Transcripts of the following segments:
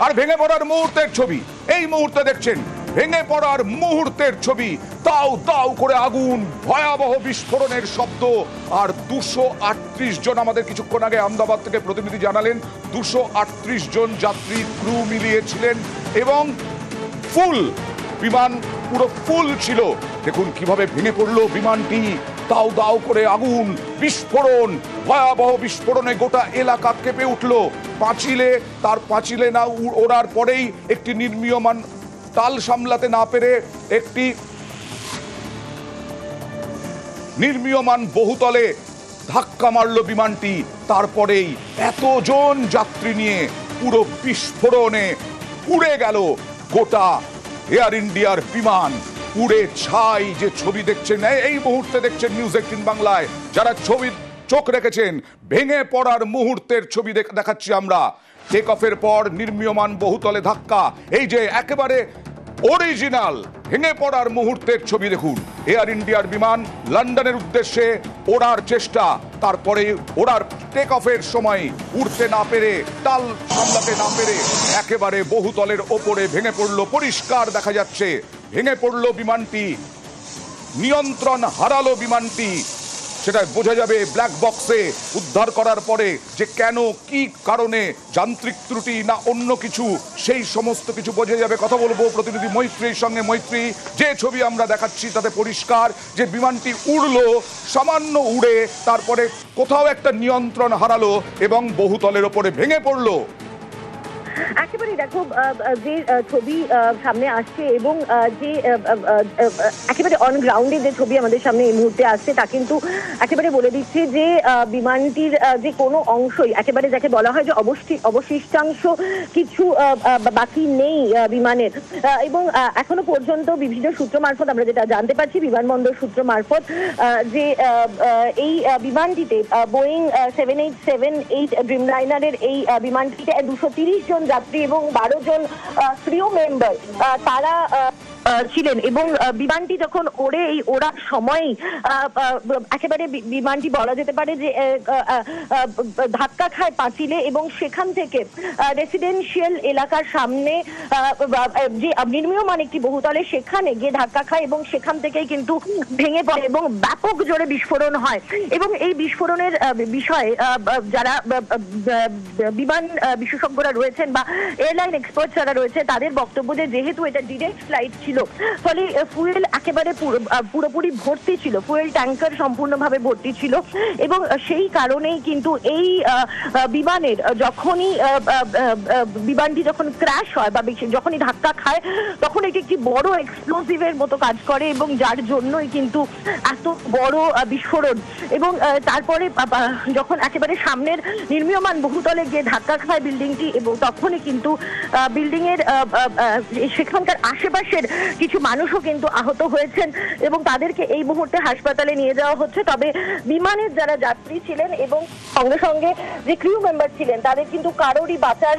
আর ভেঙে পড়ার মুহূর্তের ছবি এই মুহূর্তে দেখছেন, ভেঙে পড়ার মুহূর্তের ছবি। দাউ দাউ করে আগুন, ভয়াবহ বিস্ফোরণের শব্দ। আর 238 জন, আমাদের কিছুক্ষণ আগে আহমেদাবাদ থেকে প্রতিনিধি জানালেন 238 জন যাত্রী ক্রু মিলিয়েছিলেন এবং ফুল বিমান, পুরো ফুল ছিল। দেখুন কিভাবে ভেঙে পড়লো বিমানটি, দাউ দাউ করে আগুন, বিস্ফোরণ, ভয়াবহ বিস্ফোরণে গোটা এলাকা কেঁপে উঠলো। তার পাঁচিলে না ওড়ার পরেই একটি নির্মীয়মান, তাল সামলাতে না পেরে একটি নির্মীয়মান বহুতলে ধাক্কা মারল বিমানটি। তারপরেই এতজন যাত্রী নিয়ে পুরো বিস্ফোরণে উড়ে গেল গোটা এয়ার ইন্ডিয়ার বিমান, উড়ে ছাই। যে ছবি দেখছেন এই মুহূর্তে, দেখছেন নিউজ 18 বাংলায়। যারা ছবি চোখ রেখেছেন, ভেঙে পড়ার মুহূর্তের ছবি দেখাচ্ছি আমরা। টেক অফের পর নির্মীয়মান বহুতলে ধাক্কা, এই যে একেবারে অরিজিনাল ভেঙে পড়ার মুহূর্তের ছবি দেখুন। এয়ার ইন্ডিয়ার বিমান লন্ডনের উদ্দেশ্যে ওড়ার চেষ্টা, তারপরে ওড়ার টেক অফের সময় উড়তে না পেরে, তাল সামলাতে না পেরে একেবারে বহুতলের ওপরে ভেঙে পড়লো। পরিষ্কার দেখা যাচ্ছে ভেঙে পড়লো বিমানটি, নিয়ন্ত্রণ হারালো বিমানটি। সেটা বোঝা যাবে ব্ল্যাক বক্সে উদ্ধার করার পরে, যে কেন, কি কারণে, যান্ত্রিক ত্রুটি না অন্য কিছু, সেই সমস্ত কিছু বোঝা যাবে। কথা বলবো প্রতিনিধি মৈত্রীর সঙ্গে। মৈত্রী, যে ছবি আমরা দেখাচ্ছি তাতে পরিষ্কার যে বিমানটি উড়লো, সামান্য উড়ে তারপরে কোথাও একটা নিয়ন্ত্রণ হারালো এবং বহুতলের ওপরে ভেঙে পড়লো। একেবারে দেখো যে ছবি সামনে আসছে এবং যে একেবারে অন গ্রাউন্ডে যে ছবি আমাদের সামনে এই মুহূর্তে আসছে, তা কিন্তু একেবারে বলে দিচ্ছে যে বিমানটির যে কোনো অংশই, একেবারে যাকে বলা হয় যে অবশিষ্টাংশ কিছু বাকি নেই বিমানের। এবং এখনো পর্যন্ত বিভিন্ন সূত্র মারফত আমরা যেটা জানতে পারছি, বিমানবন্দর সূত্র মারফত, যে এই বিমানটিতে বোয়িং 787-8 ড্রিমলাইনারের এই বিমানটিতে 230 জন যাত্রী এবং 12 জন ক্রিউ মেম্বার তারা ছিলেন। এবং বিমানটি যখন ওড়ে, এই ওড়ার সময় একেবারে বিমানটি বলা যেতে পারে যে ধাক্কা খায় পাঁচিলে এবং সেখান থেকে রেসিডেন্সিয়াল এলাকার সামনে যে নির্মীয়মান একটি বহুতলে, সেখানে গিয়ে ধাক্কা খায় এবং সেখান থেকেই কিন্তু ভেঙে পড়ে এবং ব্যাপক জোরে বিস্ফোরণ হয়। এবং এই বিস্ফোরণের বিষয়ে যারা বিমান বিশেষজ্ঞরা রয়েছেন বা এয়ারলাইন এক্সপার্ট যারা রয়েছে, তাদের বক্তব্য যে যেহেতু এটা ডিরেক্ট ফ্লাইট ছিল, ফলে ফুয়েল একেবারে পুরোপুরি ভর্তি ছিল, ফুয়েল ট্যাঙ্কার সম্পূর্ণভাবে ভর্তি ছিল এবং সেই কারণেই কিন্তু এই বিমানের যখনই বিমানটি যখন ক্র্যাশ হয় বা যখনই ধাক্কা খায়, তখন এটি একটি বড় এক্সপ্লোসিভের মতো কাজ করে এবং যার জন্যই কিন্তু এত বড় বিস্ফোরণ। এবং তারপরে যখন একেবারে সামনের নির্মীয়মান বহুতলে গিয়ে ধাক্কা খায় বিল্ডিংটি, এবং তখনই কিন্তু বিল্ডিং এর সেখানকার আশেপাশের কিছু মানুষও কিন্তু আহত হয়েছেন এবং তাদেরকে এই মুহূর্তে হাসপাতালে নিয়ে যাওয়া হচ্ছে। তবে বিমানের যারা যাত্রী ছিলেন এবং সঙ্গে সঙ্গে যে ক্রিউ মেম্বার ছিলেন, তাদের কিন্তু কারোরই বাঁচার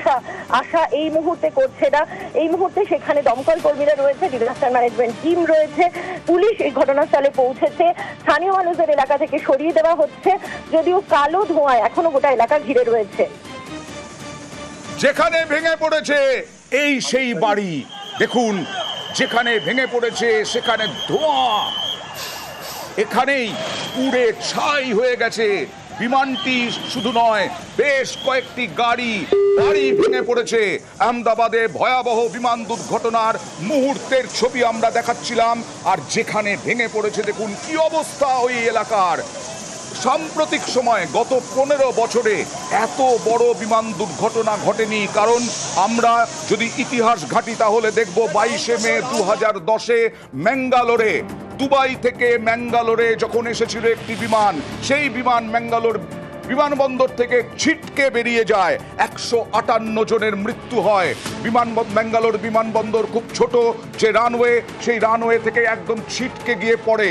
আশা এই মুহূর্তে করছে না। এই মুহূর্তে সেখানে দমকল কর্মীরা রয়েছে, ডিজাস্টার ম্যানেজমেন্ট টিম রয়েছে, পুলিশ এই ঘটনাস্থলে পৌঁছেছে, স্থানীয় মানুষদের এলাকা থেকে সরিয়ে দেওয়া হচ্ছে, যদিও কালো ধোঁয়ায় এখনো গোটা এলাকা ঘিরে রয়েছে। যেখানে ভেঙে পড়েছে এই সেই বাড়ি, দেখুন যেখানে ভেঙে পড়েছে সেখানে ধোঁয়া, এখানেই পুড়ে ছাই হয়ে গেছে বিমানটি। শুধু নয়, বেশ কয়েকটি গাড়ি ভেঙে পড়েছে। আহমেদাবাদে ভয়াবহ বিমান দুর্ঘটনার মুহূর্তের ছবি আমরা দেখাচ্ছিলাম। আর যেখানে ভেঙে পড়েছে দেখুন কি অবস্থা ওই এলাকার। সাম্প্রতিক সময় গত 15 বছরে এত বড় বিমান দুর্ঘটনা ঘটেনি। কারণ আমরা যদি ইতিহাস ঘাঁটি তাহলে দেখব 22শে মে 2010-এ ম্যাঙ্গালোরে, দুবাই থেকে ম্যাঙ্গালোরে যখন এসেছিল একটি বিমান, সেই বিমান ম্যাঙ্গালোর বিমানবন্দর থেকে ছিটকে বেরিয়ে যায়, 158 জনের মৃত্যু হয়। ম্যাঙ্গালোর বিমানবন্দর খুব ছোট, যে রানওয়ে, সেই রানওয়ে থেকে একদম ছিটকে গিয়ে পড়ে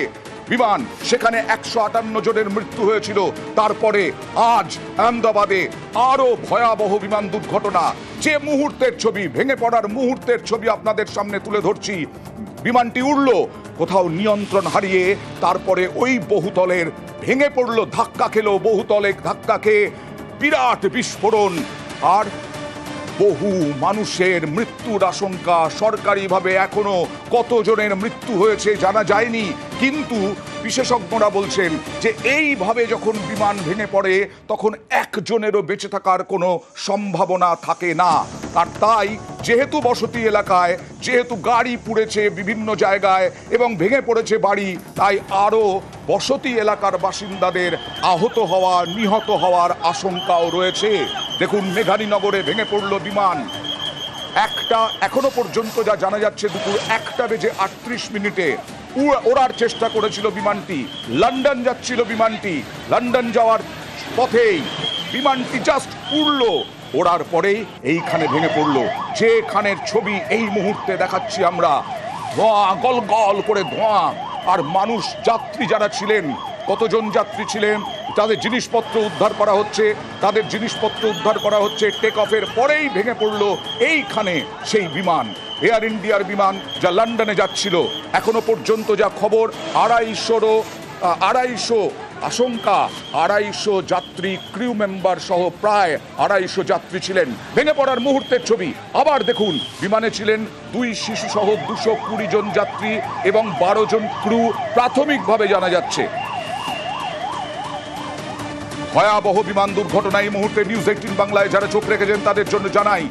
বিমান, সেখানে 158 জনের মৃত্যু হয়েছিল। তারপরে আজ আহমেদাবাদে আরো ভয়াবহ বিমান দুর্ঘটনা। যে মুহূর্তের ছবি, ভেঙে পড়ার মুহূর্তের ছবি আপনাদের সামনে তুলে ধরছি। বিমানটি উড়ল, কোথাও নিয়ন্ত্রণ হারিয়ে তারপরে ওই বহুতলের ভেঙে পড়লো, ধাক্কা খেলো, বহুতলে ধাক্কা খেয়ে বিরাট বিস্ফোরণ। আর বহু মানুষের মৃত্যুর আশঙ্কা। সরকারিভাবে এখনো কতজনের মৃত্যু হয়েছে জানা যায়নি, কিন্তু বিশেষজ্ঞরা বলছেন যে এইভাবে যখন বিমান ভেঙে পড়ে তখন একজনেরও বেঁচে থাকার কোনো সম্ভাবনা থাকে না। আর তাই যেহেতু বসতি এলাকায়, যেহেতু গাড়ি পুড়েছে বিভিন্ন জায়গায় এবং ভেঙে পড়েছে বাড়ি, তাই আরও বসতি এলাকার বাসিন্দাদের আহত হওয়া, নিহত হওয়ার আশঙ্কাও রয়েছে। দেখুন, মেঘানীনগরে ভেঙে পড়ল বিমান। এখনো পর্যন্ত যা জানা যাচ্ছে দুপুর 1:38 ওড়ার চেষ্টা করেছিল বিমানটি। লন্ডন যাচ্ছিল বিমানটি, লন্ডন যাওয়ার পথেই বিমানটি জাস্ট উড়ল, ওড়ার পরেই এইখানে ভেঙে পড়ল। যেখানের ছবি এই মুহূর্তে দেখাচ্ছি আমরা, ধোঁয়া, গল গল করে ধোঁয়া। আর মানুষ, যাত্রী যারা ছিলেন, কতজন যাত্রী ছিলেন, তাদের জিনিসপত্র উদ্ধার করা হচ্ছে, টেক অফের পরেই ভেঙে পড়ল এইখানে সেই বিমান, এয়ার ইন্ডিয়ার বিমান যা লন্ডনে যাচ্ছিল। এখনো পর্যন্ত যা খবর, 250 যাত্রী, ক্রিউ মেম্বার সহ প্রায় 250 যাত্রী ছিলেন। ভেঙে পড়ার মুহূর্তের ছবি আবার দেখুন। বিমানে ছিলেন 2 শিশু সহ 220 জন যাত্রী এবং 12 জন ক্রু, প্রাথমিকভাবে জানা যাচ্ছে। ভয়াবহ বিমান দুর্ঘটনা। এই মুহূর্তে নিউজ 18 বাংলায় যারা চোখ রেখেছেন তাদের জন্য জানাই,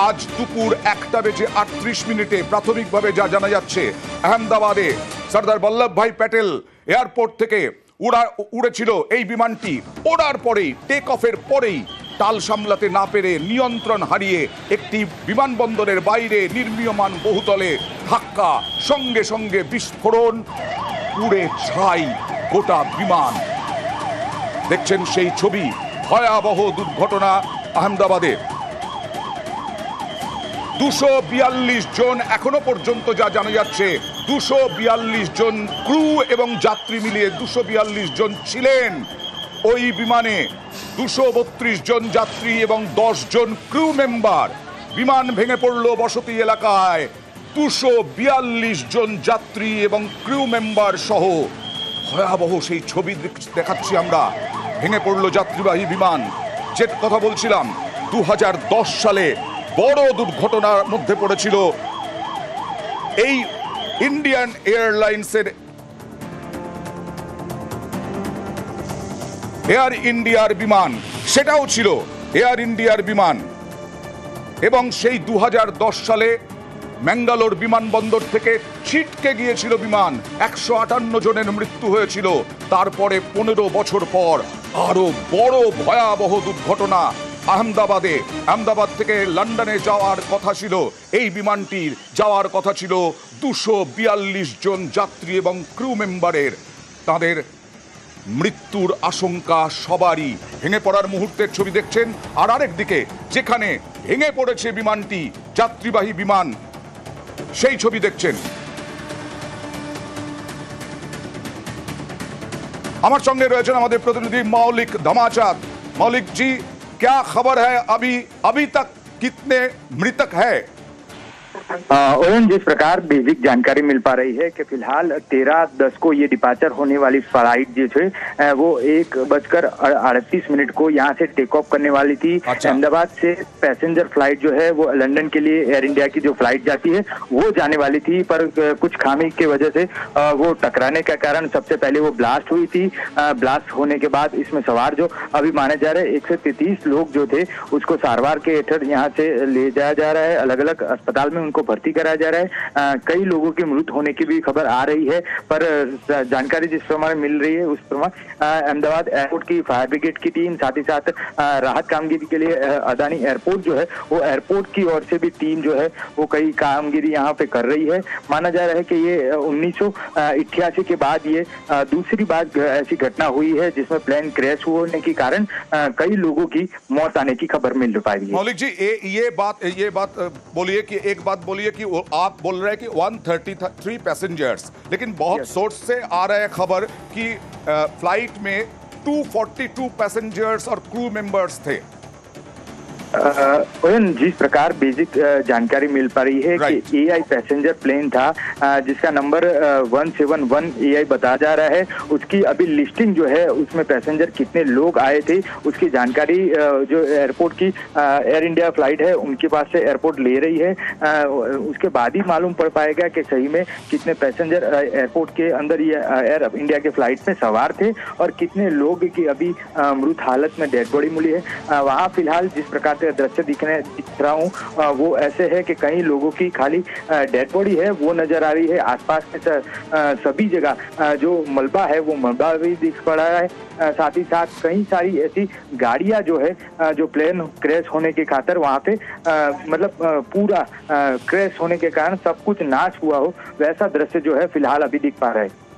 আজ দুপুর 1:38 প্রাথমিকভাবে যা জানা যাচ্ছে, আহমেদাবাদে সর্দার বল্লভভাই প্যাটেল এয়ারপোর্ট থেকে উড়েছিল এই বিমানটি। ওড়ার পরেই, টেক অফের পরেই তাল সামলাতে না পেরে, নিয়ন্ত্রণ হারিয়ে একটি বিমানবন্দরের বাইরে নির্মীয়মান বহুতলে ধাক্কা, সঙ্গে সঙ্গে বিস্ফোরণ, উড়ে ছাই গোটা বিমান। দেখছেন সেই ছবি, ভয়াবহ দুর্ঘটনা আহমেদাবাদে। 242 জন, এখনো পর্যন্ত যা জানা যাচ্ছে 242 জন ক্রু এবং যাত্রী মিলিয়ে 242 জন ছিলেন ওই বিমানে। 232 জন যাত্রী এবং 10 জন ক্রু মেম্বার। বিমান ভেঙে পড়ল বসতি এলাকায়। 242 জন যাত্রী এবং ক্রু মেম্বার সহ ভয়াবহ সেই ছবি দেখাচ্ছি আমরা। ভেঙে পড়ল যাত্রীবাহী বিমান। যে কথা বলছিলাম, 2010 সালে বড় দুর্ঘটনার মধ্যে পড়েছিল এই ইন্ডিয়ান এয়ারলাইন্সের এয়ার ইন্ডিয়ার বিমান, সেটাও ছিল এয়ার ইন্ডিয়ার বিমান। এবং সেই 2010 সালে ম্যাঙ্গালোর বিমানবন্দর থেকে ছিটকে গিয়েছিল বিমান, 158 জনের মৃত্যু হয়েছিল। তারপরে 15 বছর পর আরো বড় ভয়াবহ দুর্ঘটনা আহমেদাবাদ থেকে লন্ডনে যাওয়ার কথা ছিল এই বিমানটির, যাওয়ার কথা ছিল 242 জন যাত্রী এবং ক্রু মেম্বারের। তাদের মৃত্যুর আশঙ্কা সবারই। ভেঙে পড়ার মুহূর্তের ছবি দেখছেন। আর আরেকদিকে যেখানে ভেঙে পড়েছে বিমানটি, যাত্রীবাহী বিমান, সেই ছবি দেখছেন। আমার সঙ্গে রয়েছেন আমাদের প্রতিনিধি মৌলিক धमाचात। मौलिक जी, क्या खबर है, अभी तक कितने मृतक है? ओएन, जिस प्रकार बेसिक जानकारी मिल पा रही है कि फिलहाल 13:10 को ये डिपार्चर होने वाली फ्लाइट जो है वो 1:38 को यहाँ से टेक ऑफ करने वाली थी। अच्छा। अहमदाबाद से पैसेंजर फ्लाइट जो है वो लंदन के लिए एयर इंडिया की जो फ्लाइट जाती है वो जाने वाली थी, पर कुछ खामी की वजह से वो टकराने के कारण सबसे पहले वो ब्लास्ट हुई थी। ब्लास्ट होने के बाद इसमें सवार जो अभी माने जा रहे 133 लोग जो थे उसको सारवार के हेठर यहाँ से ले जाया जा रहा है, अलग अलग अस्पताल में उनको भर्ती कराया जा रहा है। कई लोगों की मृत्यु होने की भी खबर आ रही है, पर जानकारी जिस प्रमाण मिल रही है उस प्रमाण अहमदाबाद एयरपोर्ट की फायर ब्रिगेड की टीम, साथ ही साथ राहत कामगिरी के लिए अदानी एयरपोर्ट जो है वो एयरपोर्ट की ओर से भी टीम जो है वो कई कामगिरी यहाँ पे कर रही है। माना जा रहा है कि ये 1988 के बाद ये दूसरी बार ऐसी घटना हुई है जिसमें प्लेन क्रैश होने के कारण कई लोगों की मौत आने की खबर मिल पाई है। मौलिक जी, ये बात बोलिए कि एक बात बोलिए कि आप बोल रहे हैं कि 133 पैसेंजर्स, लेकिन बहुत सोर्स से आ रहा है खबर कि फ्लाइट में 242 पैसेंजर्स और क्रू मेंबर्स थे। जिस प्रकार बेसिक जानकारी मिल पा रही है कि एआई पैसेंजर प्लेन था जिसका नंबर 171 एआई बताया जा रहा है, उसकी अभी लिस्टिंग जो है उसमें पैसेंजर कितने लोग आए थे उसकी जानकारी जो एयरपोर्ट की एयर इंडिया फ्लाइट है उनके पास से एयरपोर्ट ले रही है। उसके बाद ही मालूम पड़ पाएगा कि सही में कितने पैसेंजर एयरपोर्ट के अंदर ये एयर इंडिया के फ्लाइट में सवार थे और कितने लोग की अभी मृत हालत में डेड बॉडी मिली है। वहाँ फिलहाल जिस प्रकार से दृश्य दिख रहा हूँ वो ऐसे है कि कई लोगों की खाली डेड बॉडी है वो नजर आ रही है। आसपास में सभी जगह जो मलबा है वो मलबा भी दिख पड़ा है। साथ ही साथ कई सारी ऐसी गाड़ियां जो है जो प्लेन क्रैश होने के खातिर वहाँ पे मतलब पूरा क्रैश होने के कारण सब कुछ नाश हुआ हो वैसा दृश्य जो है फिलहाल अभी दिख पा रहा है।